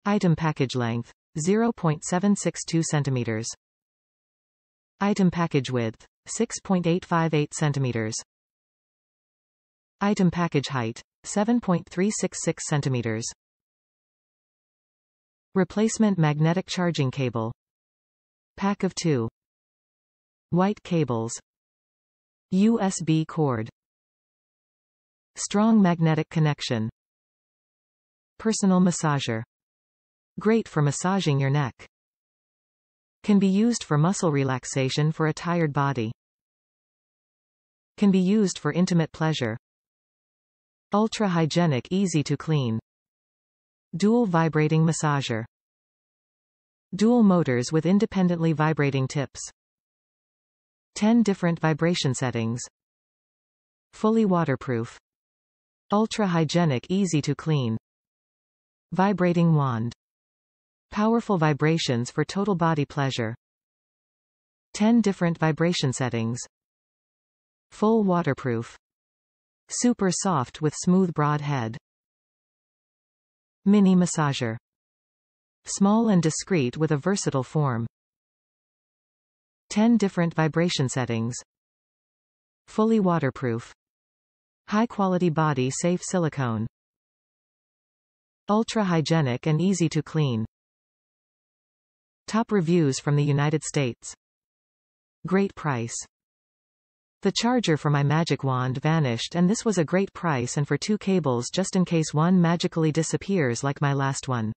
Item package length, 0.762 centimeters. Item package width, 6.858 centimeters. Item package height, 7.366 centimeters. Replacement magnetic charging cable. Pack of 2. White cables. USB cord. Strong magnetic connection. Personal massager. Great for massaging your neck. Can be used for muscle relaxation for a tired body. Can be used for intimate pleasure. Ultra-hygienic, easy to clean. Dual vibrating massager. Dual motors with independently vibrating tips. 10 different vibration settings. Fully waterproof. Ultra-hygienic, easy to clean. Vibrating wand. Powerful vibrations for total body pleasure. 10 different vibration settings. Full waterproof. Super soft with smooth broad head. Mini massager. Small and discreet with a versatile form. 10 different vibration settings. Fully waterproof. High-quality body-safe silicone. Ultra-hygienic and easy to clean. Top reviews from the United States. Great price. The charger for my magic wand vanished, and this was a great price, and for 2 cables just in case one magically disappears like my last one.